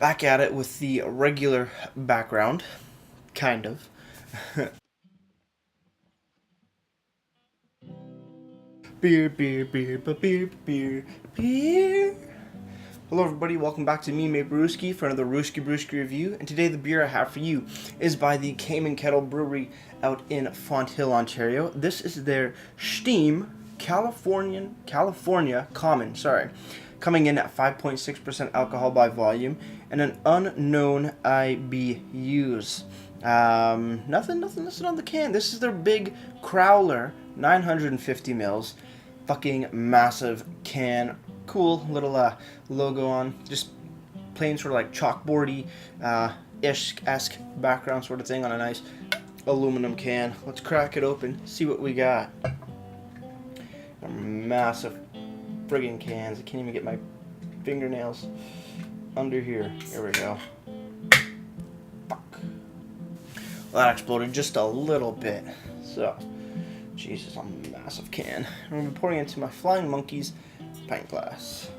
Back at it with the regular background, kind of. Beer, beer, beer, beer, beer, beer. Hello everybody, welcome back to me, Mate Brewski, for another Rooski Brewski review. And today the beer I have for you is by the Kame Kettle Brewery out in Fonthill, Ontario. This is their Schteam California Common, coming in at 5.6% alcohol by volume and an unknown IBUs. Nothing listed on the can. This is their big Crowler, 950 mils, fucking massive can. Cool little logo on, just plain sort of like chalkboardy ish-esque background sort of thing on a nice aluminum can. Let's crack it open, see what we got. Massive friggin' cans. I can't even get my fingernails under here. Here we go. Fuck. Well, that exploded just a little bit. So, Jesus, a massive can. I'm going to be pouring it into my Flying Monkeys pint glass.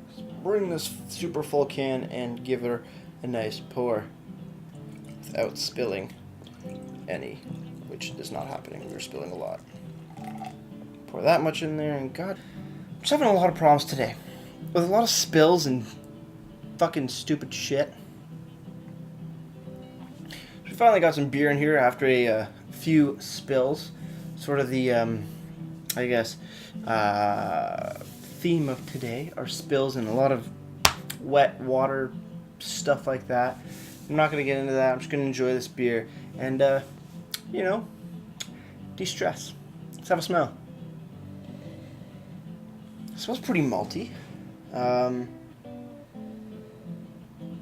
Let's bring this super full can and give her a nice pour without spilling any, which is not happening. We're spilling a lot. Pour that much in there, and God, I'm just having a lot of problems today with a lot of spills and fucking stupid shit. We finally got some beer in here after a few spills. Sort of the I guess theme of today are spills and a lot of wet water stuff like that. I'm not going to get into that. I'm just going to enjoy this beer and de-stress. Let's have a smell. It smells pretty malty.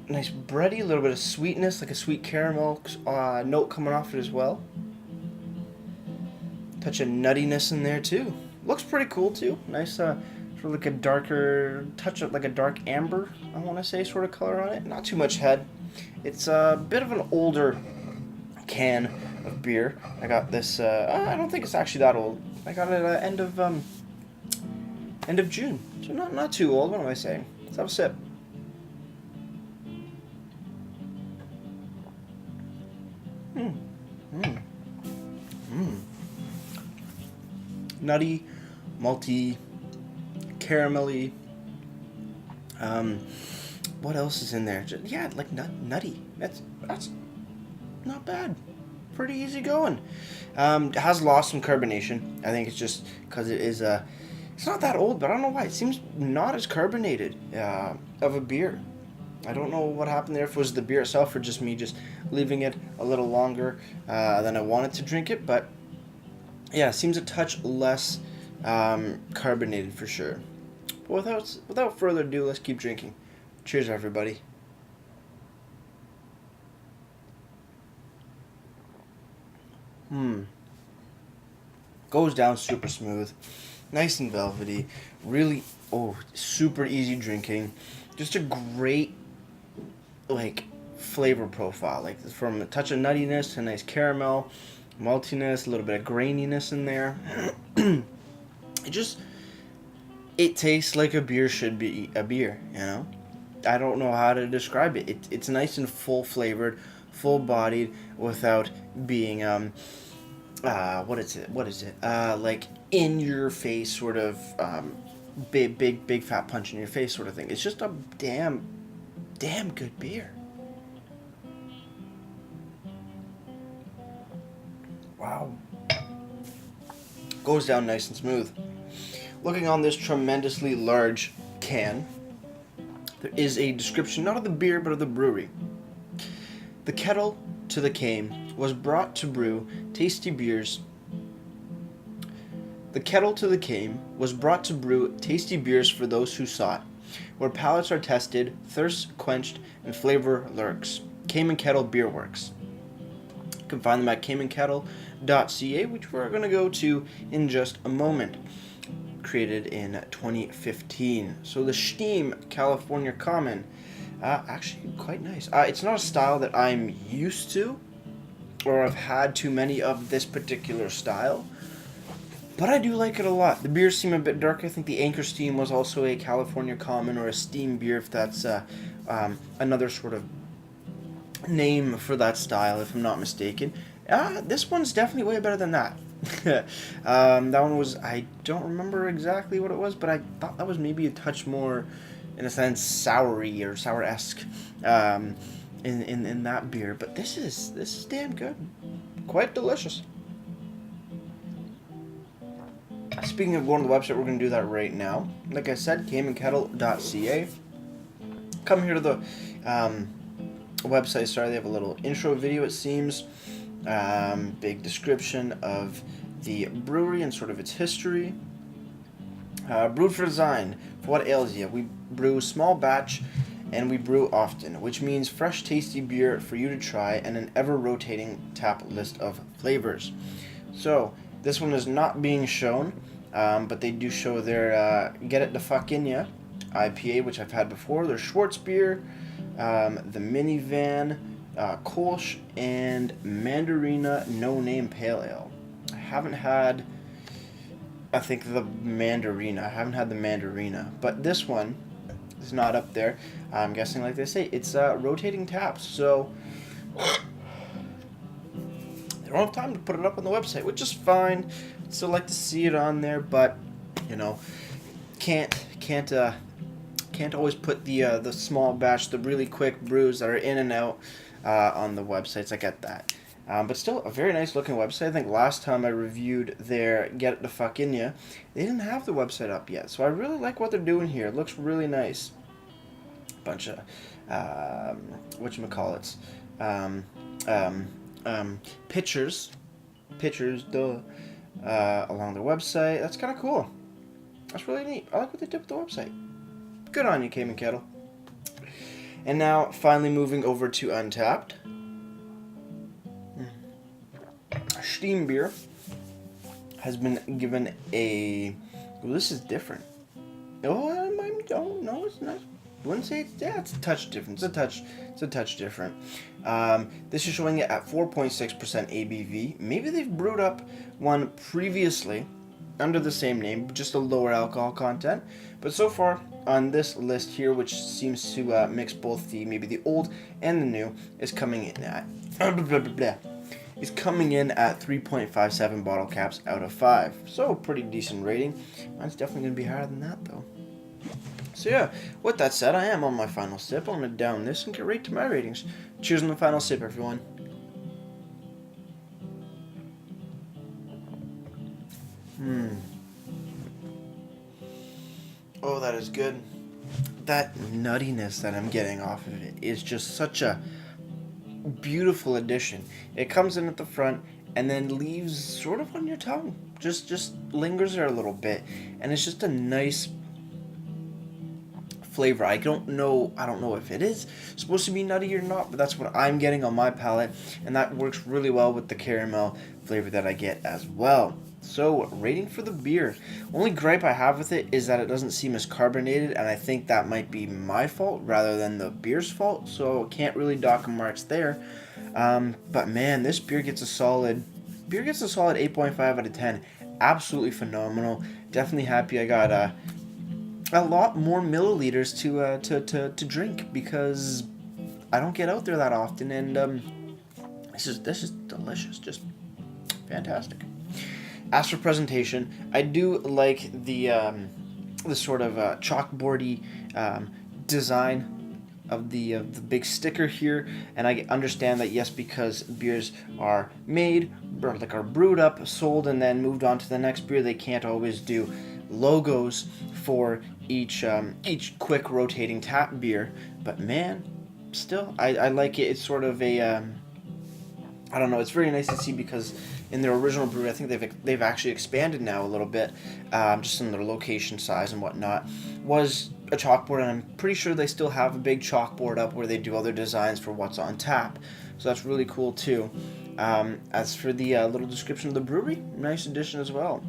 Nice bready, a little bit of sweetness, like a sweet caramel note coming off it as well. Touch of nuttiness in there too. Looks pretty cool too. Nice, sort of like a darker touch of like a dark amber, I want to say, sort of color on it. Not too much head. It's a bit of an older can of beer. I got this. I don't think it's actually that old. I got it at end of June, so not too old. What am I saying? Let's have a sip. Nutty, malty, caramelly. What else is in there? Yeah, like nutty. That's not bad. Pretty easy going. It has lost some carbonation. I think it's just because it is it's not that old, but I don't know why it seems not as carbonated of a beer. I don't know what happened there, if it was the beer itself or just me just leaving it a little longer than I wanted to drink it, but yeah, it seems a touch less carbonated for sure. But without further ado, let's keep drinking. Cheers, everybody. Goes down super smooth, nice and velvety, really, super easy drinking. Just a great, like, flavor profile, like from a touch of nuttiness to nice caramel, maltiness, a little bit of graininess in there. It tastes like a beer should be a beer, you know? I don't know how to describe it. It's nice and full flavored, full bodied, without being what is it? Like in your face sort of big fat punch in your face sort of thing. It's just a damn good beer. Wow. Goes down nice and smooth. Looking on this tremendously large can, there is a description, not of the beer, but of the brewery. The kettle to the Kame was brought to brew tasty beers. The kettle to the Kame was brought to brew tasty beers for those who sought, where palates are tested, thirst quenched, and flavor lurks. Kame Kettle Beer Works. You can find them at kamenkettle.ca, which we're going to go to in just a moment. Created in 2015. So the Schteam California Common, actually quite nice. It's not a style that I'm used to, or I've had too many of this particular style, but I do like it a lot. The beers seem a bit dark. I think the Anchor Steam was also a California Common or a steam beer, if that's another sort of name for that style, if I'm not mistaken. This one's definitely way better than that. That one was, I don't remember exactly what it was, but I thought that was maybe a touch more, in a sense, soury or sour-esque in that beer. But this is damn good. Quite delicious. Speaking of going to the website, we're going to do that right now. Like I said, kamekettle.ca. Come here to the website. Sorry, they have a little intro video, it seems. Big description of the brewery and sort of its history. Brewed for design. For what ails you? We brew small batch and we brew often, which means fresh, tasty beer for you to try and an ever-rotating tap list of flavors. So, this one is not being shown, but they do show their Get It the Fuck In Ya IPA, which I've had before. Their Schwartz beer, the Minivan, Kolsch, and Mandarina No Name Pale Ale. I haven't had, I think, the Mandarina. I haven't had the Mandarina, but this one is not up there. I'm guessing, like they say, it's rotating taps, so they don't have time to put it up on the website, which is fine. Still like to see it on there, but you know, can't always put the small batch, the really quick brews that are in and out on the websites. I get that, but still a very nice looking website. I think last time I reviewed their Get It the Fuck In Ya, they didn't have the website up yet, so I really like what they're doing here. It looks really nice. Bunch of whatchamacallits, pictures along their website. That's kind of cool. That's really neat. I like what they did with the website. Good on you, Kame Kettle. And now, finally moving over to Untappd. Schteam beer has been given a... Well, this is different. Oh, no, it's not. I wouldn't say it's a touch different. It's a touch different. This is showing it at 4.6% ABV. Maybe they've brewed up one previously under the same name, just a lower alcohol content. But so far on this list here, which seems to mix both maybe the old and the new, is coming in at is coming in at 3.57 bottle caps out of 5. So pretty decent rating. Mine's definitely gonna be higher than that though. So yeah, with that said, I am on my final sip. I'm going to down this and get right to my ratings. Cheers on the final sip, everyone. Oh, that is good. That nuttiness that I'm getting off of it is just such a beautiful addition. It comes in at the front and then leaves sort of on your tongue. Just lingers there a little bit. And it's just a nice flavor. I don't know if it is supposed to be nutty or not, but that's what I'm getting on my palate, and that works really well with the caramel flavor that I get as well. So, rating for the beer. Only gripe I have with it is that it doesn't seem as carbonated, and I think that might be my fault rather than the beer's fault, so can't really dock marks there. But man, this beer gets a solid 8.5 out of 10. Absolutely phenomenal. Definitely happy I got a lot more milliliters to drink, because I don't get out there that often, and this is delicious, just fantastic. As for presentation, I do like the sort of chalkboardy design of the big sticker here, and I understand that, yes, because beers are made, or like are brewed up, sold, and then moved on to the next beer, they can't always do logos for each quick rotating tap beer, but man, still I like it. It's sort of a I don't know, it's very nice to see, because in their original brewery, I think they've actually expanded now a little bit, just in their location size and whatnot, was a chalkboard, and I'm pretty sure they still have a big chalkboard up where they do other designs for what's on tap, so that's really cool too. As for the little description of the brewery, nice addition as well.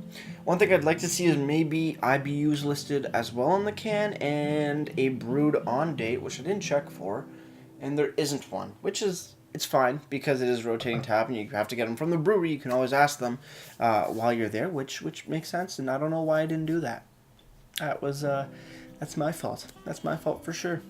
One thing I'd like to see is maybe IBUs listed as well on the can, and a brewed on date, which I didn't check for, and there isn't one, which is, it's fine, because it is rotating tap, and you have to get them from the brewery. You can always ask them while you're there, which makes sense, and I don't know why I didn't do that. That's my fault. That's my fault for sure.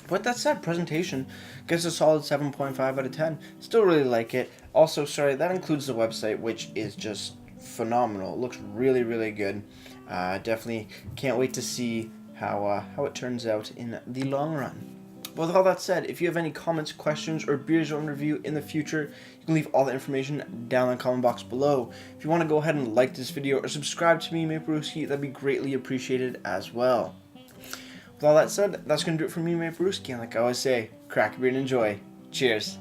With that said, presentation gets a solid 7.5 out of 10. Still really like it. Also, sorry, that includes the website, which is just phenomenal. It looks really, really good. Definitely can't wait to see how it turns out in the long run. But with all that said, if you have any comments, questions, or beers you want to review in the future, you can leave all the information down in the comment box below. If you want to go ahead and like this video or subscribe to me, Maperuski, that'd be greatly appreciated as well. With all that said, that's going to do it for me, Maperuski, and like I always say, crack a beer and enjoy. Cheers.